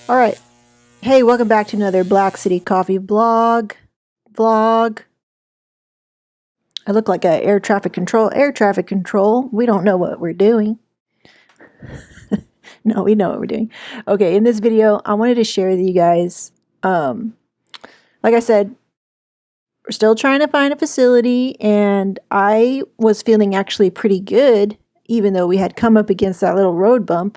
All right. Hey, welcome back to another Black City Coffee vlog. I look like a air traffic control. We don't know what we're doing. No, we know what we're doing. Okay, in this video, I wanted to share with you guys, like I said, we're still trying to find a facility, and I was feeling actually pretty good, even though we had come up against that little road bump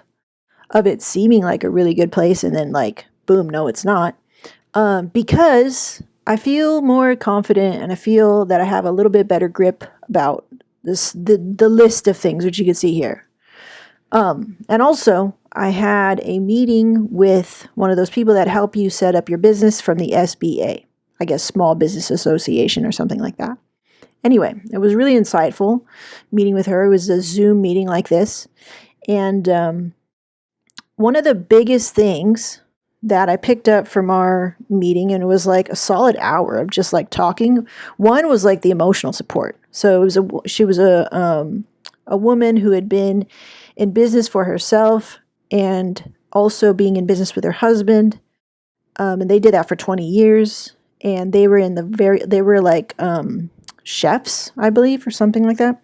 of it seeming like a really good place, and then like, boom, no, it's not. Because I feel more confident and I feel that I have a little bit better grip about the list of things, which you can see here. And also, I had a meeting with one of those people that help you set up your business from the SBA, I guess Small Business Association or something like that. Anyway, it was really insightful meeting with her. It was a Zoom meeting like this. And one of the biggest things that I picked up from our meeting, and it was like a solid hour of just like talking. One was like the emotional support. So she was a woman who had been in business for herself and also being in business with her husband. And they did that for 20 years. And they were like chefs, I believe, or something like that.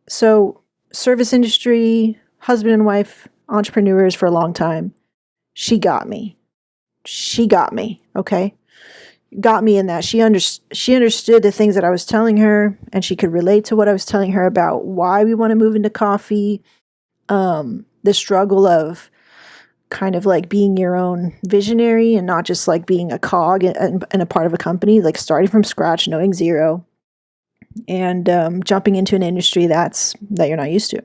So service industry, husband and wife, entrepreneurs for a long time. She got me, okay? Got me in that. She understood the things that I was telling her, and she could relate to what I was telling her about why we want to move into coffee, the struggle of kind of like being your own visionary and not just like being a cog and a part of a company, like starting from scratch, knowing zero, and jumping into an industry that you're not used to.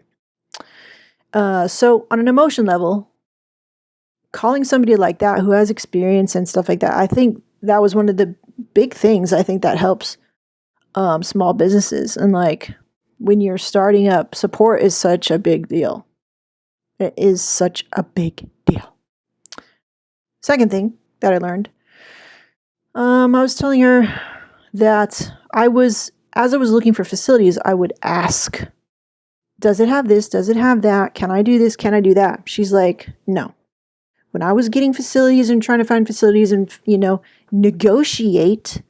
So on an emotion level, calling somebody like that who has experience and stuff like that, I think that was one of the big things I think that helps small businesses. And like when you're starting up, support is such a big deal. It is such a big deal. Second thing that I learned, I was telling her that as I was looking for facilities, I would ask, does it have this? Does it have that? Can I do this? Can I do that? She's like, no. When I was getting facilities and trying to find facilities and, negotiate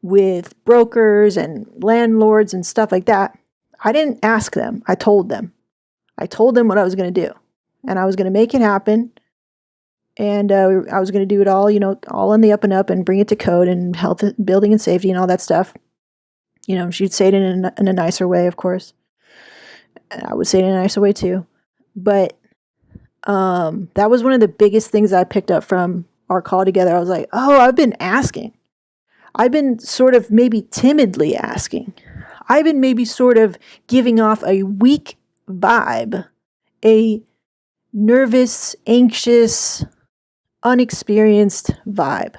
with brokers and landlords and stuff like that, I didn't ask them. I told them. I told them what I was going to do. And I was going to make it happen. And I was going to do it all, all on the up and up and bring it to code and health, building and safety and all that stuff. She'd say it in a nicer way, of course. And I would say it in a nicer way too. But that was one of the biggest things I picked up from our call together. I was like, oh, I've been asking. I've been sort of maybe timidly asking. I've been maybe sort of giving off a weak vibe, a nervous, anxious, unexperienced vibe.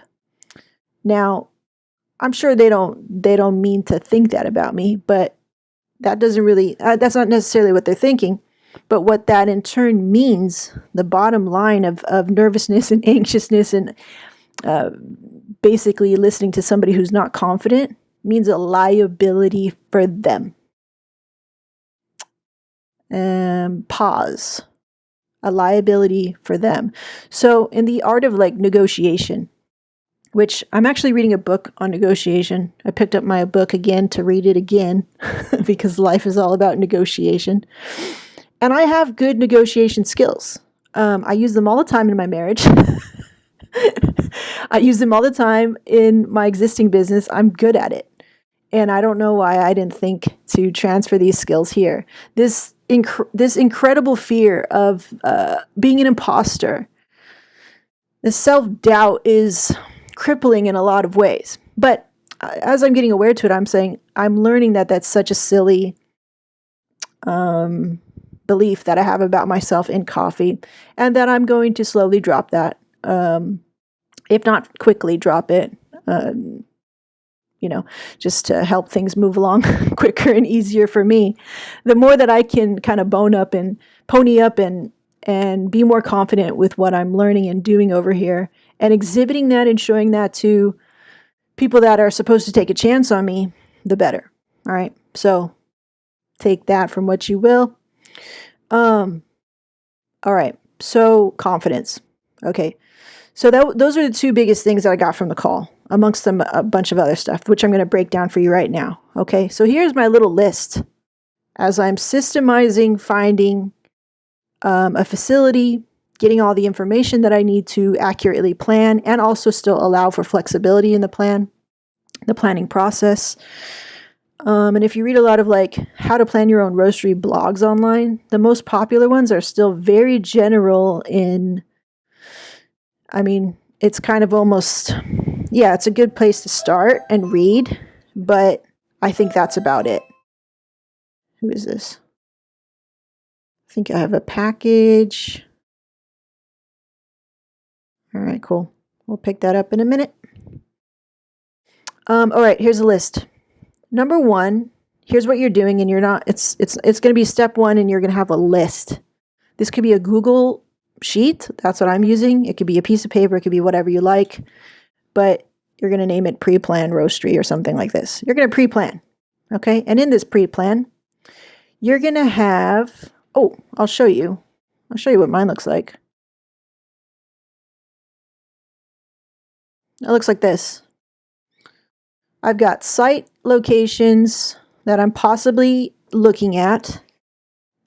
Now, I'm sure they don't mean to think that about me, but that doesn't really, that's not necessarily what they're thinking. But what that in turn means, the bottom line of nervousness and anxiousness and basically listening to somebody who's not confident, means a liability for them. Pause. A liability for them. So in the art of like negotiation, which I'm actually reading a book on negotiation. I picked up my book again to read it again because life is all about negotiation. And I have good negotiation skills. I use them all the time in my marriage. I use them all the time in my existing business. I'm good at it. And I don't know why I didn't think to transfer these skills here. This incredible fear of being an imposter, this self-doubt is crippling in a lot of ways. But as I'm getting aware to it, I'm learning that that's such a silly belief that I have about myself in coffee, and that I'm going to slowly drop that, if not quickly drop it, just to help things move along quicker and easier for me. The more that I can kind of pony up and be more confident with what I'm learning and doing over here and exhibiting that and showing that to people that are supposed to take a chance on me, the better. All right. So take that from what you will. All right. So confidence. Okay. So those are the two biggest things that I got from the call, amongst them a bunch of other stuff, which I'm going to break down for you right now. Okay. So here's my little list as I'm systemizing, finding a facility, getting all the information that I need to accurately plan, and also still allow for flexibility in the planning process. And if you read a lot of like how to plan your own roastery blogs online, the most popular ones are still very general in, I mean, it's kind of almost, yeah, it's a good place to start and read, but I think that's about it. Who is this? I think I have a package. All right, cool. We'll pick that up in a minute. All right, here's a list. Number 1, here's what you're doing, and you're not, it's going to be step 1, and you're going to have a list. This could be a Google sheet. That's what I'm using. It could be a piece of paper. It could be whatever you like, but you're going to name it pre-plan roastery or something like this. You're going to pre-plan. Okay. And in this pre-plan, you're going to have, I'll show you what mine looks like. It looks like this. I've got site locations that I'm possibly looking at,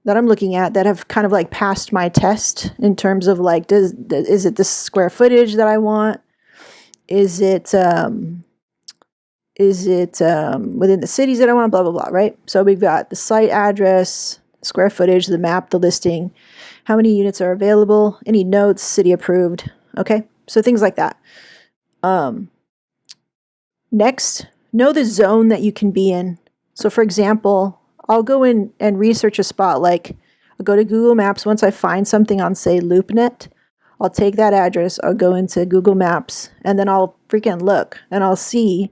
that have kind of like passed my test in terms of like, is it the square footage that I want? Is it within the cities that I want? Blah, blah, blah, right? So we've got the site address, square footage, the map, the listing, how many units are available, any notes, city approved. Okay. So things like that. Next, know the zone that you can be in. So for example, I'll go in and research a spot. Like I'll go to Google Maps. Once I find something on, say, LoopNet, I'll take that address, I'll go into Google Maps, and then I'll freaking look and I'll see.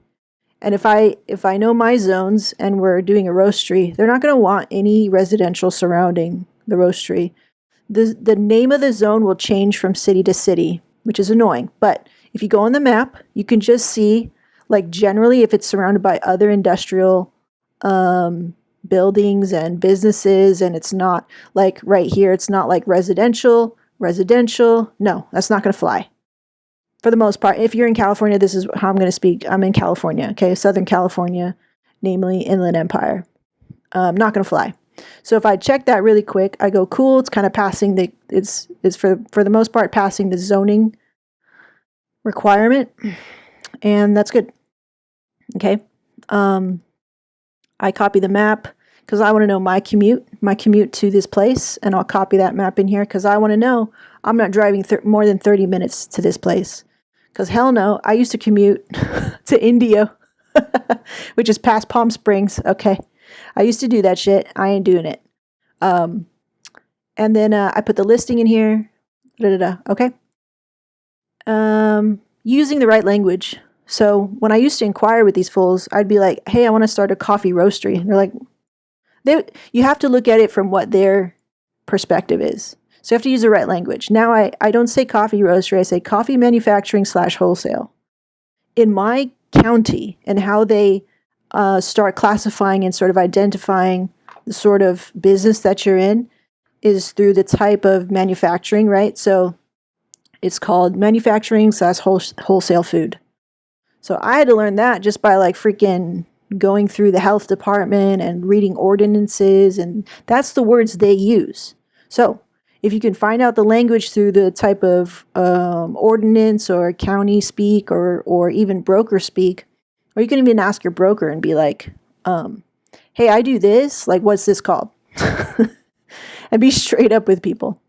And if I know my zones and we're doing a roastery, they're not going to want any residential surrounding the roastery. The name of the zone will change from city to city, which is annoying. But if you go on the map, you can just see, like, generally if it's surrounded by other industrial buildings and businesses, and it's not like right here, it's not like residential. No, that's not going to fly. For the most part, if you're in California, this is how I'm going to speak. I'm in California, okay? Southern California, namely Inland Empire. Not going to fly. So if I check that really quick, I go, cool, it's kind of passing it's for the most part passing the zoning requirement, and that's good. Okay. I copy the map because I want to know my commute to this place, and I'll copy that map in here because I want to know I'm not driving more than 30 minutes to this place. Because hell no, I used to commute to Indio, which is past Palm Springs. Okay. I used to do that shit. I ain't doing it. And then I put the listing in here. Okay. Using the right language. So when I used to inquire with these fools, I'd be like, hey, I want to start a coffee roastery. And they're like, you have to look at it from what their perspective is. So you have to use the right language. Now I don't say coffee roastery, I say coffee manufacturing / wholesale. In my county, and how they start classifying and sort of identifying the sort of business that you're in is through the type of manufacturing, right? So it's called manufacturing / wholesale food. So I had to learn that just by like freaking going through the health department and reading ordinances, and that's the words they use. So if you can find out the language through the type of ordinance or county speak or even broker speak, or you can even ask your broker and be like, hey, I do this, like, what's this called? And be straight up with people.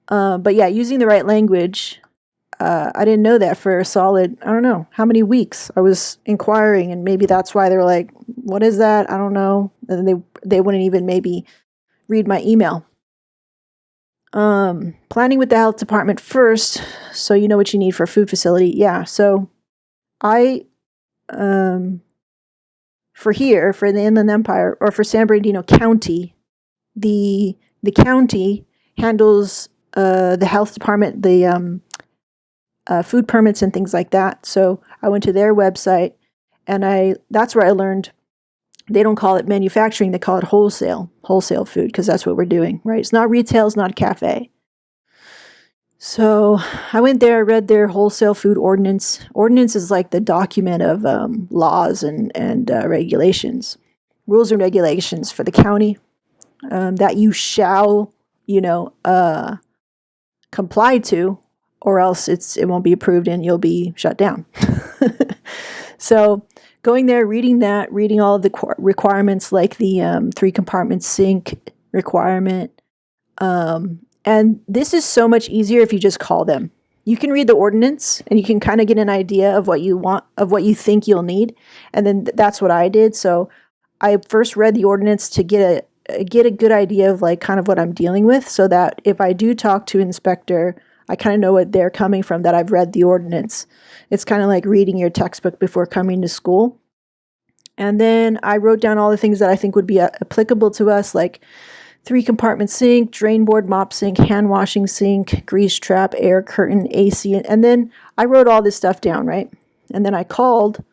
But yeah, using the right language, I didn't know that for a solid, I don't know how many weeks I was inquiring, and maybe that's why they're like, what is that? I don't know. And they wouldn't even maybe read my email. Planning with the health department first, so you know what you need for a food facility. Yeah, so I, for the Inland Empire, or for San Bernardino County, the county handles the health department, the food permits and things like that. So I went to their website, and that's where I learned they don't call it manufacturing, they call it wholesale food, because that's what we're doing, right? It's not retail, it's not a cafe. So I went there, I read their wholesale food ordinance. Ordinance is like the document of laws and regulations, rules and regulations for the county that you shall, comply to, or else it won't be approved and you'll be shut down. So going there, reading that, reading all of the requirements like the 3-compartment sink requirement. And this is so much easier if you just call them. You can read the ordinance and you can kind of get an idea of what you want, of what you think you'll need. And then that's what I did. So I first read the ordinance to get a good idea of like kind of what I'm dealing with, so that if I do talk to an inspector, I kind of know what they're coming from, that I've read the ordinance. It's kind of like reading your textbook before coming to school. And then I wrote down all the things that I think would be applicable to us, like 3-compartment sink, drain board, mop sink, hand washing sink, grease trap, air curtain, AC. And then I wrote all this stuff down, right? And then I called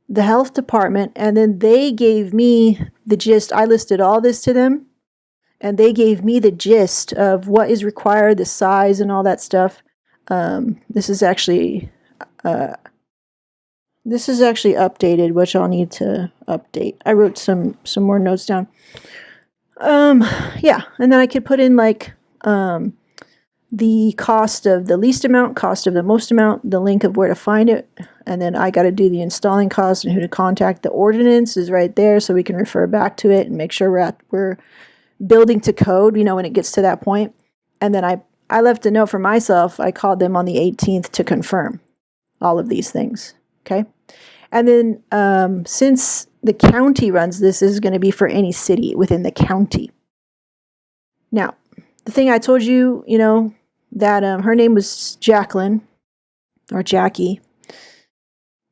the health department, and then they gave me the gist. I listed all this to them, and they gave me the gist of what is required, the size, and all that stuff. This is actually updated, which I'll need to update. I wrote some more notes down. Yeah, and then I could put in like the cost of the least amount, cost of the most amount, the link of where to find it, and then I got to do the installing cost and who to contact. The ordinance is right there, so we can refer back to it and make sure we're building to code, when it gets to that point. And then I left a note for myself. I called them on the 18th to confirm all of these things. Okay, and then since the county runs this, is going to be for any city within the county. Now, the thing I told you, that her name was Jacqueline, or Jackie,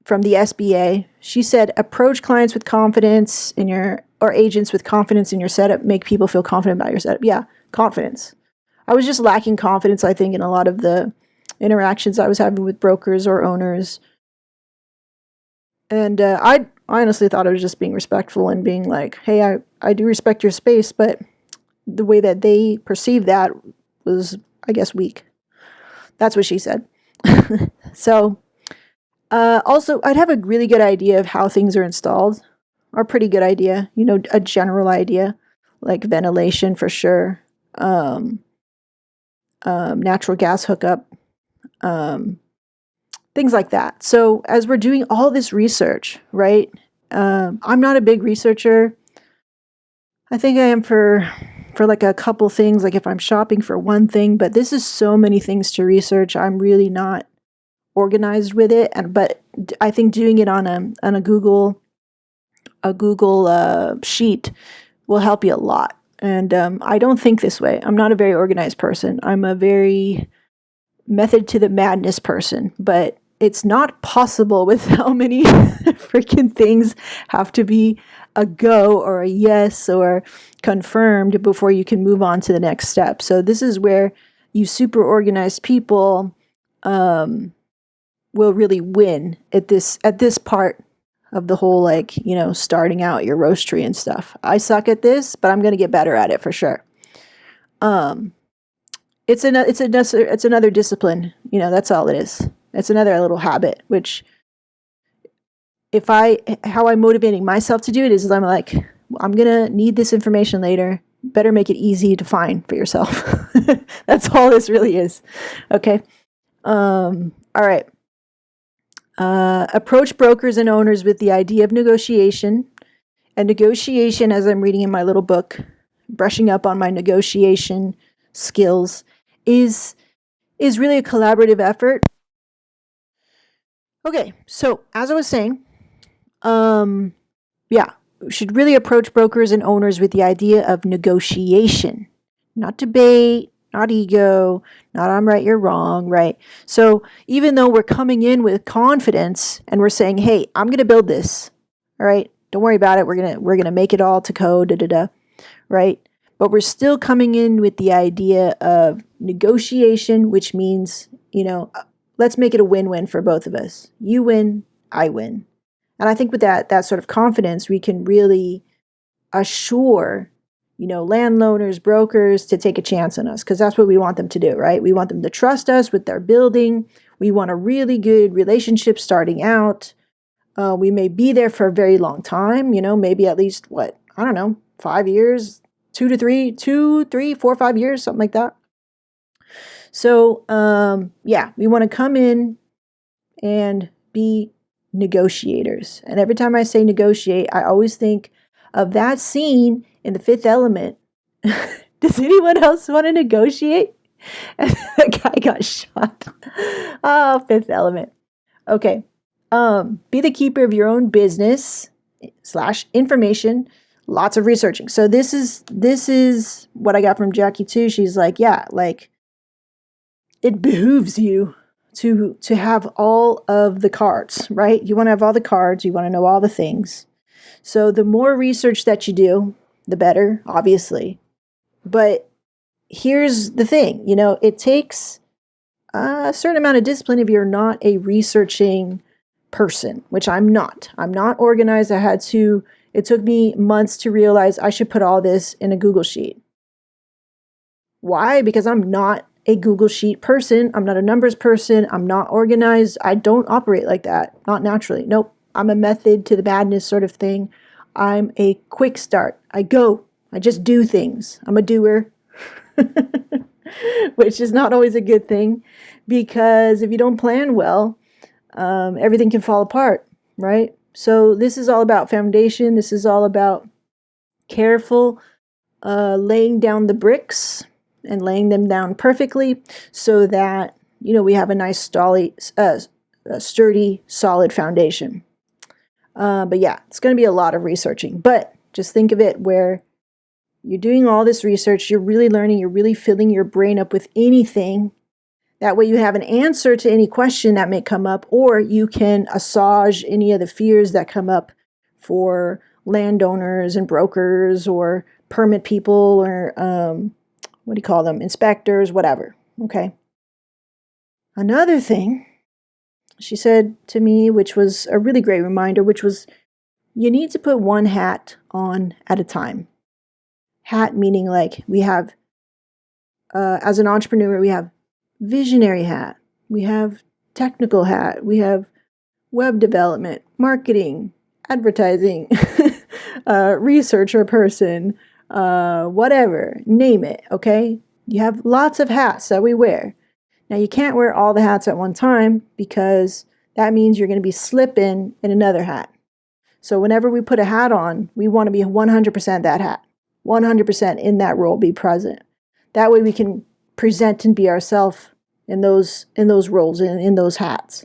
from the SBA. She said, approach clients with confidence or agents with confidence in your setup. Make people feel confident about your setup. Yeah, confidence. I was just lacking confidence, I think, in a lot of the interactions I was having with brokers or owners. And I honestly thought I was just being respectful and being like, hey, I do respect your space, but the way that they perceived that was, I guess, weak. That's what she said. So, also, I'd have a really good idea of how things are installed, or a pretty good idea, a general idea, like ventilation for sure, natural gas hookup, things like that. So as we're doing all this research, right? I'm not a big researcher. I think I am for like a couple things, like if I'm shopping for one thing, but this is so many things to research. I'm really not organized with it, but I think doing it on a Google sheet will help you a lot. And I don't think this way. I'm not a very organized person. I'm a very method to the madness person, but it's not possible with how many freaking things have to be a go or a yes or confirmed before you can move on to the next step. So this is where you super organized people will really win at this part of the whole, like, starting out your roastery and stuff. I suck at this, but I'm going to get better at it for sure. It's another discipline, that's all it is. It's another little habit, which how I'm motivating myself to do it is I'm like, I'm going to need this information later. Better make it easy to find for yourself. That's all this really is. Okay. All right. Approach brokers and owners with the idea of negotiation. And negotiation, as I'm reading in my little book, brushing up on my negotiation skills, is really a collaborative effort. Okay, so as I was saying, we should really approach brokers and owners with the idea of negotiation, not debate, not ego, not I'm right, you're wrong, right? So even though we're coming in with confidence and we're saying, hey, I'm going to build this, all right? Don't worry about it. We're going to make it all to code, right? But we're still coming in with the idea of negotiation, which means, let's make it a win-win for both of us. You win, I win. And I think with that sort of confidence, we can really assure landowners, brokers to take a chance on us, because that's what we want them to do, right? We want them to trust us with their building. We want a really good relationship starting out. We may be there for a very long time, maybe at least 5 years, 4 or 5 years, something like that. So, we want to come in and be negotiators. And every time I say negotiate, I always think of that scene in The Fifth Element. Does anyone else want to negotiate? And the guy got shot. Oh, Fifth Element. Okay. Be the keeper of your own business / information. Lots of researching. So this is what I got from Jackie too. She's like, it behooves you to have all of the cards, right? You want to have all the cards. You want to know all the things. So the more research that you do, the better, obviously. But here's the thing, it takes a certain amount of discipline if you're not a researching person, which I'm not. I'm not organized. It took me months to realize I should put all this in a Google Sheet. Why? Because I'm not a Google Sheet person. I'm not a numbers person. I'm not organized. I don't operate like that. Not naturally. Nope. I'm a method to the madness sort of thing. I'm a quick start. I just do things. I'm a doer, which is not always a good thing, because if you don't plan well, everything can fall apart, right? So this is all about foundation. This is all about careful laying down the bricks and laying them down perfectly so that, we have a nice, sturdy, solid foundation. But yeah, it's going to be a lot of researching. But just think of it where you're doing all this research, you're really learning, you're really filling your brain up with anything. That way you have an answer to any question that may come up, or you can assuage any of the fears that come up for landowners and brokers or permit people or, inspectors, whatever. Okay. Another thing she said to me, which was a really great reminder, which was you need to put one hat on at a time. Hat meaning like we have, as an entrepreneur, we have visionary hat, we have technical hat, we have web development, marketing, advertising, researcher person, whatever, name it, okay? You have lots of hats that we wear. Now, you can't wear all the hats at one time because that means you're going to be slipping in another hat. So whenever we put a hat on, we want to be 100% that hat, 100% in that role, be present. That way we can present and be ourselves in those roles, in those hats.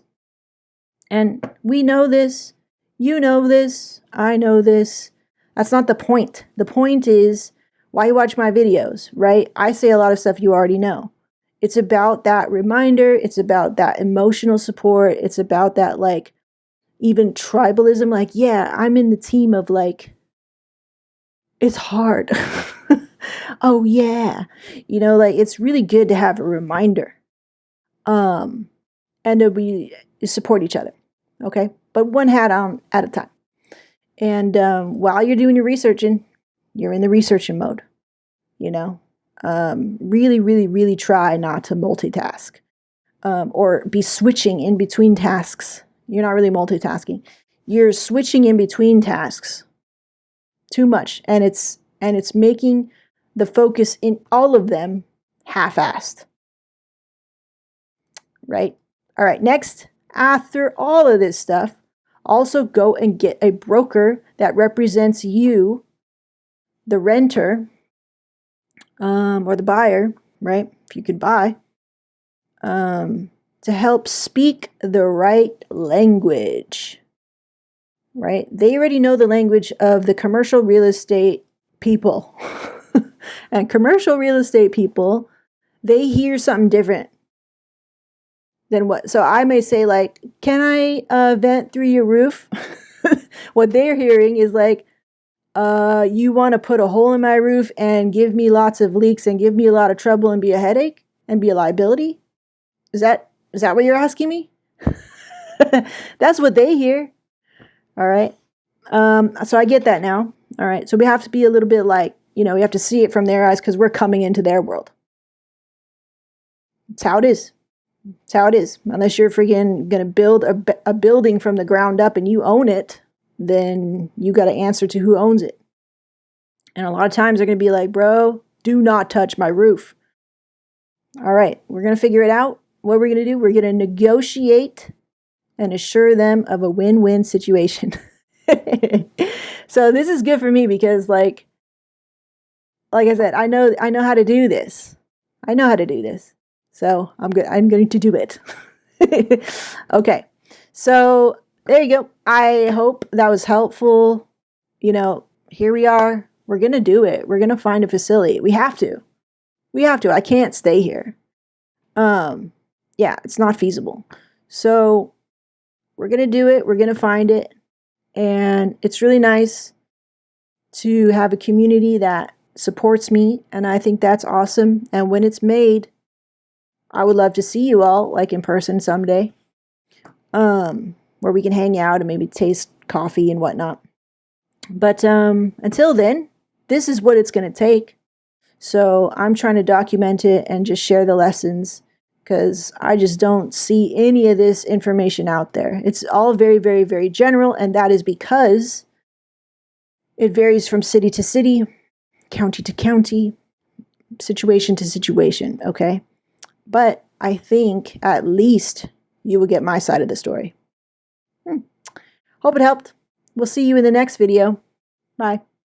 And we know this, you know this, I know this. That's not the point. The point is why you watch my videos, right? I say a lot of stuff you already know. It's about that reminder. It's about that emotional support. It's about that, like, even tribalism. Like, yeah, I'm in the team of, like, it's hard. Oh, yeah. Like, it's really good to have a reminder. And that we support each other. Okay. But one hat on at a time. And while you're doing your researching, you're in the researching mode, really, really, really try not to multitask or be switching in between tasks. You're not really multitasking. You're switching in between tasks too much. And it's making the focus in all of them half-assed. Right? All right. Next, after all of this stuff, also go and get a broker that represents you, the renter, or the buyer, right? If you could buy, to help speak the right language, right? They already know the language of the commercial real estate people. And commercial real estate people, they hear something different than what. So I may say, like, can I vent through your roof? What they're hearing is like, you want to put a hole in my roof and give me lots of leaks and give me a lot of trouble and be a headache and be a liability? Is that what you're asking me? That's what they hear. All right. So I get that now. All right. So we have to be a little bit like you know, we have to see it from their eyes because we're coming into their world. It's how it is. It's how it is. Unless you're freaking going to build a building from the ground up and you own it, then you got to answer to who owns it. And a lot of times they're going to be like, bro, do not touch my roof. All right, we're going to figure it out. What we're going to do, we're going to negotiate and assure them of a win-win situation. So this is good for me because like I said, I know how to do this. I know how to do this. So I'm going to do it. Okay. So there you go. I hope that was helpful. You know, here we are. We're going to do it. We're going to find a facility. We have to. I can't stay here. Yeah, it's not feasible. So we're going to do it. We're going to find it. And it's really nice to have a community that supports me. And I think that's awesome. And when it's made, I would love to see you all like in person someday, where we can hang out and maybe taste coffee and whatnot. But until then, this is what it's going to take. So I'm trying to document it and just share the lessons because I just don't see any of this information out there. It's all very, very, very general. And that is because it varies from city to city, county to county, situation to situation. Okay. But I think at least you will get my side of the story. Hope it helped. We'll see you in the next video. Bye.